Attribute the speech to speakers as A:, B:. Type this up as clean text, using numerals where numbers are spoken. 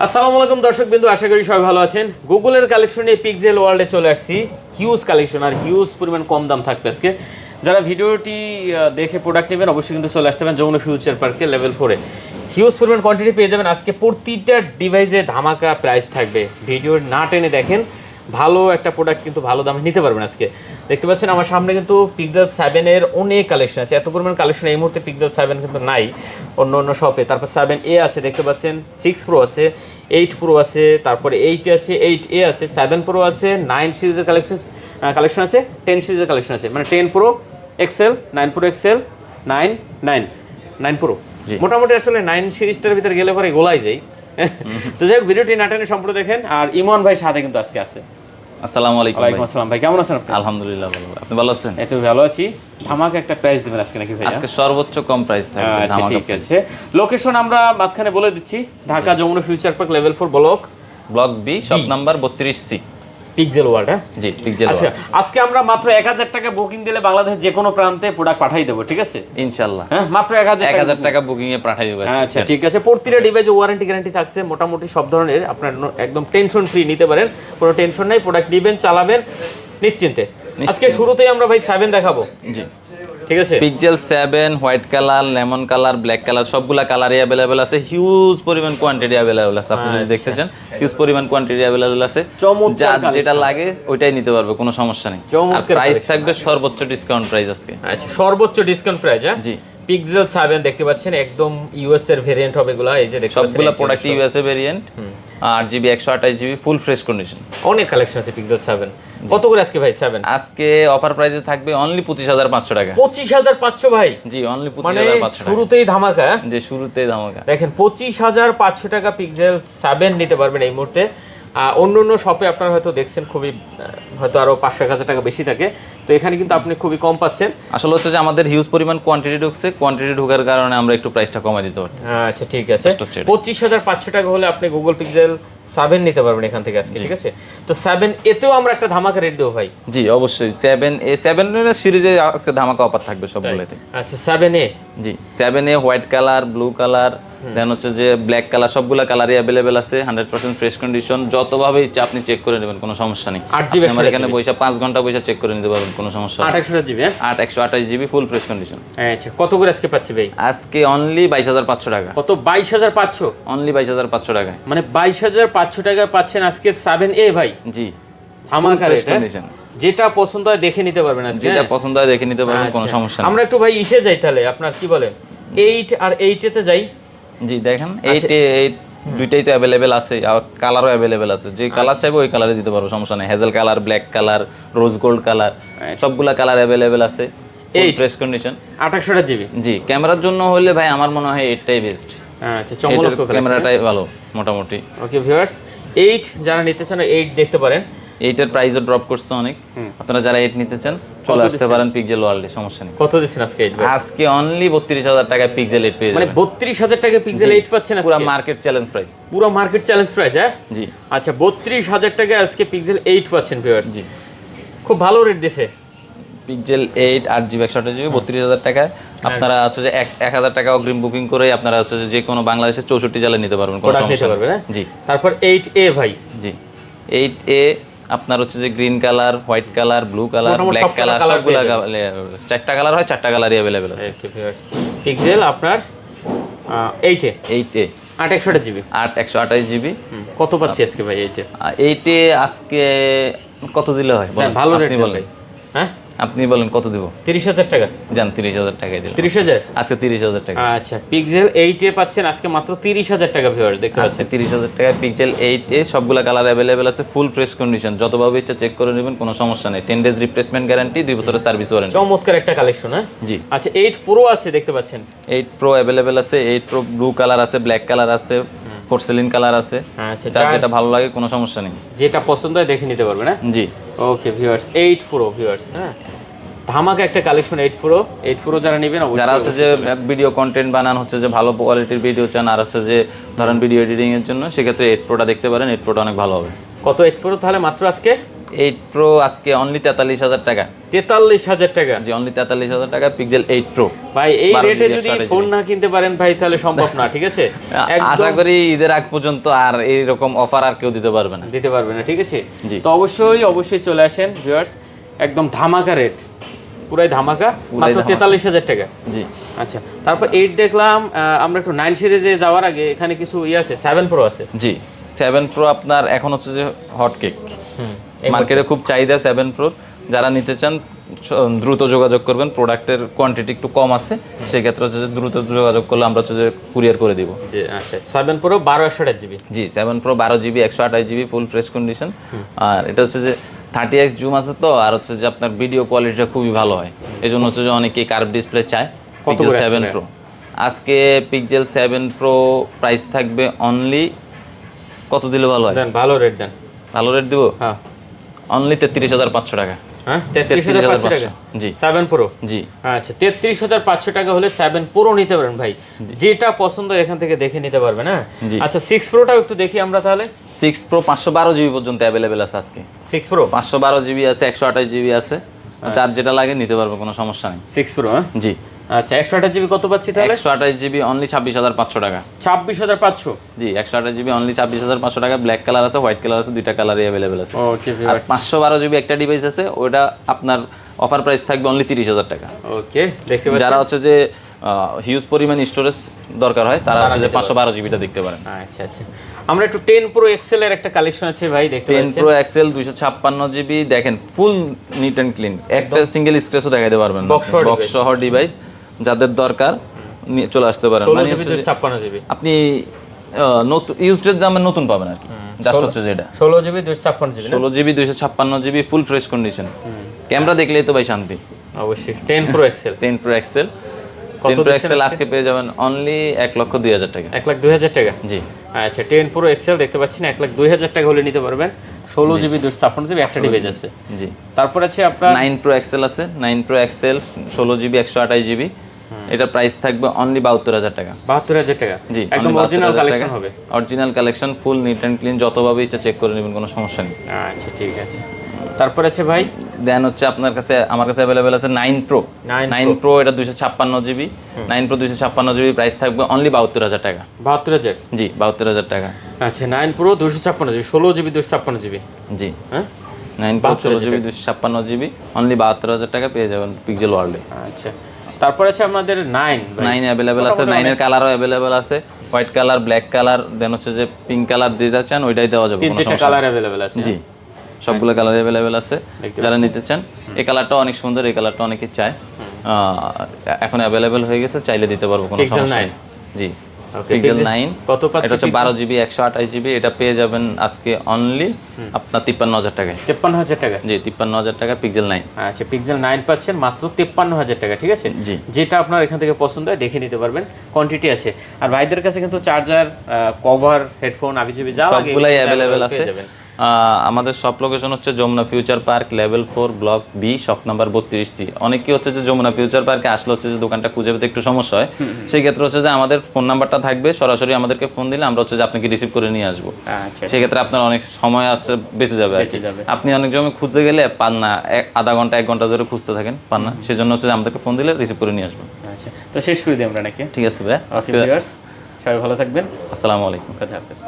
A: আসসালামু আলাইকুম দর্শক বিন্দু, আশা করি সবাই ভালো আছেন। গুগলের কালেকশনে পিক্সেল ওয়ার্ল্ডে চলে আসছি। হিউজ কালেকশন আর হিউজ পরিমাণ কম দাম থাকবে আজকে। যারা ভিডিওটি দেখে প্রোডাক্ট নেবেন অবশ্যই কিন্তু চলে আসতে পারেন যমুনা ফিউচার পার্কে লেভেল 4-এ। হিউজ পরিমাণ কোয়ান্টিটি পেয়ে যাবেন। আজকে প্রতিটা ডিভাইসে ধামাকা প্রাইস থাকবে। ভিডিও না টেনে দেখেন, ভালো একটা প্রোডাক্ট কিন্তু ভালো দামে নিতে পারবেন। আজকে দেখতে পাচ্ছেন আমার সামনে কিন্তু পিক্সেল 7-এর অনেক কালেকশন আছে। এত পরিমাণ কালেকশন এই মুহূর্তে পিক্সেল 7 কিন্তু নাই অন্য অন্য শপে। তারপর 7A আছে, দেখতে পাচ্ছেন 6 Pro আছে, 8 Pro আছে, তারপরে 8 আছে, 8A আছে, 7 Pro আছে, 9 সিরিজের কালেকশন আছে, 10 সিরিজের কালেকশন আছে, মানে 10 Pro XL, 9 Pro XL, 9 Pro। মোটামুটি আসলে 9 সিরিজটার ভিতরে গেলে পরে গোলাই যায়। তো যাই হোক, ভিডিওটি না টেনে সম্পূর্ণ দেখেন। আর ইমন ভাই সাথে কিন্তু আজকে আছে।
B: আসসালামু আলাইকুম।
A: ওয়ালাইকুম আসসালাম ভাই, কেমন আছেন আপনি?
B: আলহামদুলিল্লাহ ভালো। আপনি ভালো আছেন?
A: এই তো ভালো আছি। ধামাকা একটা প্রাইস দেবেন আজকে নাকি ভাই?
B: আজকে সর্বোচ্চ কম প্রাইস থাকবে।
A: আচ্ছা ঠিক আছে। লোকেশন আমরা মাঝখানে বলে দিচ্ছি, Dhaka Jamuna future park level 4
B: block B, shop number 32C,
A: pixel world. হ্যাঁ
B: জি, পিক্সেল
A: আচ্ছা, আজকে আমরা মাত্র 1000 টাকা বুকিং দিলে বাংলাদেশের যে কোনো প্রান্তে প্রোডাক্ট পাঠিয়ে দেবো, ঠিক আছে
B: ইনশাআল্লাহ।
A: হ্যাঁ মাত্র 1000
B: টাকা বুকিং এ পাঠিয়ে দেব।
A: আচ্ছা ঠিক আছে। প্রতিটা ডিভাইসে ওয়ারেন্টি গ্যারান্টি থাকছে মোটামুটি সব ধরনের। আপনার একদম টেনশন ফ্রি নিতে পারেন, কোনো টেনশন নাই। প্রোডাক্ট নেবেন, চালাবেন নিশ্চিন্তে। আজকে শুরুতেই আমরা ভাই 7 দেখাবো।
B: জি
A: ঠিক আছে।
B: Pixel 7 white colour, lemon colour, black colour সবগুলা কালারই अवेलेबल আছে। হিউজ পরিমাণ কোয়ান্টিটি अवेलेबल আছে। আপনি যদি দেখতে চান হিউজ পরিমাণ কোয়ান্টিটি अवेलेबल আছে। যার যেটা লাগে ওইটাই নিতে পারবে, কোনো সমস্যা নেই। আর প্রাইস থাকবে সর্বোচ্চ ডিসকাউন্ট প্রাইস আজকে।
A: আচ্ছা, সর্বোচ্চ ডিসকাউন্ট প্রাইস। হ্যাঁ
B: জি,
A: পিক্সেল 7 দেখতে পাচ্ছেন, একদম ইউএস এর ভেরিয়েন্ট হবে এগুলা। এই যে দেখতে পাচ্ছেন
B: সবগুলা product USA variant, 8GB 128GB ফুল ফ্রেশ কন্ডিশন।
A: অনেক কালেকশন আছে পিক্সেল 7। কত করে আজকে ভাই 7?
B: আজকে অফার প্রাইসে থাকবে অনলি 25500 টাকা।
A: 25500 ভাই?
B: জি, অনলি
A: 2500
B: 25500 টাকা।
A: শুরুতেই ধামাকা।
B: যে শুরুতেই ধামাকা
A: দেখেন 25500 টাকা পিক্সেল 7 নিতে পারবেন এই মুহূর্তে। অন্য অন্য শপে আপনারা হয়তো দেখছেন খুবই হয়তো আরো 500-1000 টাকা বেশি থাকে, তো এখানে কিন্তু আপনি খুবই কম পাচ্ছেন।
B: আসলে হচ্ছে যে আমাদের হিউজ পরিমাণ কোয়ান্টিটি ঢুকছে, কোয়ান্টিটি ঢোকার কারণে আমরা একটু প্রাইসটা কমাই দিতে পারছি।
A: আচ্ছা ঠিক আছে। 25500 টাকা হলে আপনি গুগল পিক্সেল 7 নিতে পারবেন এখান থেকে আজকে, ঠিক আছে। তো 7 এতেও আমরা একটা ধামাকা রেট দেবো ভাই।
B: জি অবশ্যই। 7 এর সিরিজে আজকে ধামাকা অফার থাকবে সবগুলোতে।
A: আচ্ছা 7A।
B: জি 7A white colour, blue colour, then হচ্ছে যে ব্ল্যাক কালার সবগুলা কালারই अवेलेबल আছে। 100% ফ্রেশ কন্ডিশন। যতভাবে ইচ্ছা আপনি চেক করে নেবেন, কোনো সমস্যা নেই।
A: 8GB
B: আমার এখানে বৈশা 5 ঘন্টা বৈশা চেক করে নিতে পারবেন, কোনো সমস্যা নেই।
A: 8/128GB।
B: 128GB ফুল ফ্রেশ কন্ডিশন।
A: আচ্ছা, কত করে আজকে পাচ্ছি ভাই?
B: আজকে অনলি 22500 টাকা।
A: কত? 22500?
B: অনলি 22500 টাকায়,
A: মানে 22500 টাকা পাচ্ছেন আজকে 7A ভাই।
B: জি
A: ধামাকা রেট।
B: কন্ডিশন।
A: যেটা পছন্দ হয় দেখে নিতে পারবেন আজকে।
B: যেটা পছন্দ হয় দেখে নিতে পারবেন, কোনো সমস্যা নেই।
A: আমরা একটু ভাই ইসে যাই তাহলে, আপনার কি বলেন 8 আর 8A তে যাই।
B: জি দেখেন 8 দুইটাই তো अवेलेबल আছে, আর কালারও अवेलेबल আছে। যে কালার চাইবো ওই কালারে দিতে পারবো, সমস্যা নেই। Hazel colour, black colour, rose gold colour সবগুলা কালার अवेलेबल আছে। এই ফ্রেশ কন্ডিশন
A: 8/128GB।
B: জি ক্যামেরার জন্য হলে ভাই আমার মনে হয় 8টাই বেস্ট।
A: আচ্ছা চমৎকার
B: ক্যামেরাটাই ভালো মোটামুটি।
A: ওকে ভিউয়ার্স, 8 যারা নিতে চান 8 দেখতে পারেন।
B: 8 এর প্রাইসও ড্রপ করছে অনেক। আপনারা যারা 8 নিতে চান চলে আসতে পারেন পিক্সেল ওয়ার্ল্ডে, সমস্যা নেই।
A: কত দিচ্ছেন আজকে 8 ভাই?
B: আজকে অনলি 32000 টাকায় পিক্সেল 8 পেয়ে যাবেন।
A: মানে 32000 টাকায় পিক্সেল 8 পাচ্ছেন আজকে?
B: পুরো মার্কেট চ্যালেঞ্জ প্রাইস।
A: পুরো মার্কেট চ্যালেঞ্জ প্রাইস। হ্যাঁ
B: জি
A: আচ্ছা, 32000 টাকায় আজকে পিক্সেল 8 পাচ্ছেন ভিউয়ার্স।
B: জি
A: খুব ভালো রেট দিছে।
B: পিক্সেল 8 8GB 128GB 32000 টাকায়। আপনারা হচ্ছে যে 1000 টাকা অগ্রিম বুকিং করে আপনারা হচ্ছে যে কোনো বাংলাদেশের 64 জেলায় নিতে পারবেন, কোনো সমস্যা নেই। জি
A: তারপর 8A ভাই।
B: জি 8A আপনার হচ্ছে যে green colour, white colour, blue colour, black colour সবগুলা 4টা কালার হয়, 4টা কালারই अवेलेबल আছে।
A: পিক্সেল আপনার 8A 8/128GB
B: 128GB।
A: কত পাচ্ছি আজকে ভাই 8A?
B: 8A আজকে কত দিলে হয় বলেন?
A: ভালো রেট
B: বলেন।
A: হ্যাঁ
B: আপনি বলেন কত দিব?
A: 30000 টাকা।
B: জান 30000 টাকায় দিলাম।
A: 30000
B: আজকে 30000 টাকা।
A: আচ্ছা পিক্সেল 8A পাচ্ছেন আজকে মাত্র 30000 টাকা ভিউয়ার্স, দেখতে
B: আজকে
A: পাচ্ছেন
B: 30000 টাকায় পিক্সেল 8A সবগুলা কালার अवेलेबल আছে, ফুল ফ্রেশ কন্ডিশন। যতভাবে ইচ্ছা চেক করে নেবেন, কোনো সমস্যা নেই। 10 ডেজ রিপ্লেসমেন্ট গ্যারান্টি, 2 বছরের সার্ভিস ওয়ারেন্টি।
A: চমৎকার একটা কালেকশন। হ্যাঁ
B: জি
A: আচ্ছা 8 Pro আছে, দেখতে পাচ্ছেন
B: 8 Pro अवेलेबल আছে। 8 Pro ব্লু কালার আছে, ব্ল্যাক কালার আছে, পোর্সেলিন কালার আছে।
A: আচ্ছা
B: যার যেটা ভালো লাগে কোনো সমস্যা নেই,
A: যেটা পছন্দ হয় দেখে নিতে পারবেন। হ্যাঁ
B: জি
A: ওকে ভিউয়ার্স 8 Pro ভিউয়ার্স। হ্যাঁ ধামাকা একটা কালেকশন 8 Pro যারা নেবেন অবশ্যই।
B: যারা হচ্ছে যে ভিডিও কন্টেন্ট বানান, হচ্ছে যে ভালো কোয়ালিটির ভিডিও চান, আর হচ্ছে যে ধরেন ভিডিও এডিটিং এর জন্য, সেক্ষেত্রে 8 Proটা দেখতে পারেন। 8 Proটা অনেক ভালো হবে।
A: কত 8 Pro তাহলে মাত্র আজকে
B: 8 প্রো আজকে অনলি 43,000 টাকা।
A: 43,000 টাকা?
B: জি, অনলি 43,000 টাকা পিক্সেল 8 প্রো।
A: ভাই এই রেটে যদি ফোন না কিনতে পারেন ভাই তাহলে সম্ভব না, ঠিক আছে?
B: আশা করি ঈদের আগ পর্যন্ত আর এইরকম অফার আর কেউ দিতে পারবে না,
A: ঠিক আছে? তো অবশ্যই চলে আসেন ভিউয়ার্স, একদম ধামাকা রেট, পুরাই ধামাকা, মাত্র 43,000 টাকা।
B: জি।
A: আচ্ছা, তারপর 8 দেখলাম। আমরা একটু 9 সিরিজে যাওয়ার আগে এখানে কিছু আছে, 7 প্রো আছে।
B: জি, 7 প্রো আপনার এখন হচ্ছে যে হট কেক, মার্কেটে খুব চাহিদা 7 প্রো। যারা নিতে চান দ্রুত যোগাযোগ করবেন, প্রোডাক্টের কোয়ান্টিটি একটু কম আছে, সেই ক্ষেত্রে হচ্ছে যে দ্রুত যোগাযোগ করলে আমরা হচ্ছে যে কুরিয়ার করে দিব।
A: আচ্ছা, 7 প্রো 12/128 জিবি।
B: জি, 7 pro 12 GB 128 GB full fresh condition. আর এটা হচ্ছে যে 30x জুম আছে তো, আর হচ্ছে যে আপনার ভিডিও কোয়ালিটিটা খুবই ভালো হয়, এই জন্য হচ্ছে যে অনেকেই কার্ভ ডিসপ্লে চায়। পিক্সেল 7 প্রো আজকে পিক্সেল 7 প্রো প্রাইস থাকবে অনলি, কত দিলে ভালো হয়?
A: ভালো রেট দেন।
B: ভালো রেট দিব?
A: হ্যাঁ,
B: অনলি 33,500 টাকা।
A: হ্যাঁ, 33,500 টাকা।
B: জি,
A: 7 প্রো।
B: জি,
A: আচ্ছা, 33,500 টাকা হলে 7 প্রো নিতে পারেন ভাই, যেটা পছন্দ এখান থেকে দেখে নিতে পারবেন। হ্যাঁ, আচ্ছা 6 প্রোটাও একটু দেখি আমরা তাহলে।
B: 6 প্রো 512 জিবি পর্যন্ত অ্যাভেলেবেল আছে আজকে।
A: 6 প্রো
B: 512 জিবি আছে, 128 জিবি আছে, যার যেটা লাগে নিতে পারবে, কোনো সমস্যা নেই।
A: 6 প্রো? হ্যাঁ,
B: জি।
A: আচ্ছা, 128 জিবি কত পাচ্ছি তাহলে?
B: 128 জিবি অনলি 26,500 টাকা।
A: 26,500?
B: জি, 128 জিবি অনলি 26,500 টাকা। ব্ল্যাক কালার আছে, হোয়াইট কালার আছে, দুইটা কালারই অ্যাভেলেবেল আছে।
A: ওকে,
B: আর 512 জিবি একটা ডিভাইস আছে, ওটা আপনার অফার প্রাইস থাকবে অনলি 30,000 টাকা।
A: ওকে, দেখতে পাচ্ছেন।
B: যারা হচ্ছে যে হিউজ পরিমাণ স্টোরেজ দরকার হয় তারা হচ্ছে যে 512 জিবিটা দেখতে পারেন।
A: আচ্ছা আচ্ছা, আমরা একটু 10 প্রো এক্সেল এর একটা কালেকশন আছে ভাই, দেখতে পাচ্ছেন।
B: 10 প্রো এক্সেল 256 জিবি, দেখেন ফুল নিট এন্ড ক্লিন, একটা সিঙ্গেল স্ক্র্যাচও দেখাইতে পারবেন না, বক্স সহ ডিভাইস। যাদের দরকার চলে আসতে পারেন। মানে হচ্ছে
A: 256 জিবি
B: আপনি নতুন ইউজড দামে নতুন পাবেন আর কি। জাস্ট হচ্ছে যেটা
A: 16 GB 256 GB,
B: 16 GB 256 GB full fresh condition. Camera দেখলেই তো ভাই শান্তি।
A: অবশ্যই 10 pro XL.
B: 10 pro XL, 10 pro XL আজকে পেয়ে যাবেন অনলি 1,02,000 টাকা।
A: 1,02,000 টাকা?
B: জি।
A: আচ্ছা, 10 প্রো এক্সেল দেখতে পাচ্ছেন 1,02,000 টাকা হলে নিতে পারবেন। 16 জিবি 256 জিবি একটা ডিভাইস আছে।
B: জি।
A: তারপর আছে আপনার
B: 9 প্রো এক্সেল আছে, 9 প্রো এক্সেল 16 জিবি 128 জিবি, এটা প্রাইস থাকবে অনলি 72,000 টাকা।
A: 72,000 টাকা?
B: জি,
A: একদম অরিজিনাল কালেকশন হবে।
B: Original collection, full neat and clean, যতভাবে ইচ্ছা চেক করে নেবেন, কোনো সমস্যা নেই।
A: আচ্ছা, ঠিক আছে। তারপর আছে ভাই
B: দেন হচ্ছে আপনার কাছে, আমার কাছে অ্যাভেলেবেল আছে 9 প্রো। 9 প্রো এটা 256 জিবি, 9 প্রো 256 জিবি প্রাইস থাকবে অনলি 72,000 টাকা।
A: 72,000?
B: জি, 72,000 টাকা।
A: আচ্ছা, 9 প্রো 256 জিবি, 16 জিবি 256 জিবি।
B: জি,
A: হ্যাঁ,
B: 9 প্রো 16 জিবি 256 জিবি অনলি 72,000 টাকা পেয়ে যাবেন পিক্সেল ওয়ার্ল্ডে।
A: আচ্ছা, তারপর আছে আমাদের 9
B: অ্যাভেলেবেল আছে, 9 এর কালারও অ্যাভেলেবেল আছে, white colour, black colour, then হচ্ছে যে পিঙ্ক কালার যেটা চান ওইটাই দেওয়া যাবে, কোনো সমস্যা নেই।
A: কালার অ্যাভেলেবেল আছে?
B: জি, সবগুলো কালার অ্যাভেলেবেল আছে। যারা নিতে চান, এই কালারটা অনেক সুন্দর, এই কালারটা অনেকে চায়, এখন অ্যাভেলেবেল হয়ে গেছে, চাইলে দিতে পারবো, কোনো সমস্যা নেই। জি, পিক্সেল 9
A: কত পাচ্ছেন?
B: এটা হচ্ছে 12 জিবি 128 জিবি, এটা পেয়ে যাবেন আজকে অনলি আপনার 53,000 টাকায়।
A: 53,000 টাকা?
B: জি, 53,000 টাকা পিক্সেল 9।
A: আচ্ছা, পিক্সেল 9 পাচ্ছেন মাত্র 53,000 টাকা, ঠিক আছে?
B: জি,
A: যেটা আপনার এখান থেকে পছন্দ হয় দেখে নিতে পারবেন, কোয়ান্টিটি আছে। আর ভাইদের কাছে কিন্তু চার্জার, কভার, হেডফোন, আবিজিবি যা লাগে
B: সবগুলাই অ্যাভেলেবেল আছে। আমাদের শপ লোকেশন হচ্ছে Jamuna future park, level 4, block B, shop number 32C। অনেকেই হচ্ছে যে যমুনা ফিউচার পার্কে আসলে হচ্ছে যে দোকানটা খুঁজে পেতে একটু সমস্যা হয়, সেই ক্ষেত্রে হচ্ছে যে আমাদের ফোন নাম্বারটা থাকবে, সরাসরি আমাদেরকে ফোন দিলে আমরা হচ্ছে যে আপনাকে রিসিভ করে নিয়ে আসবো। সেই ক্ষেত্রে আপনার অনেক সময় হচ্ছে বেঁচে যাবে। আপনি অনেক জমি খুঁজতে গেলে পান না, আধা ঘন্টা 1 ঘন্টা ধরে খুঁজতে থাকেন, পান না, সেই জন্য হচ্ছে যে আমাদেরকে ফোন দিলে রিসিভ করে নিয়ে আসবো।
A: আচ্ছা, তো শেষ করে দিই আমরা নাকি?
B: ঠিক আছে ভাই,
A: সবাই ভালো থাকবেন।
B: আসসালামু আলাইকুম।
A: কথা হাফেজ।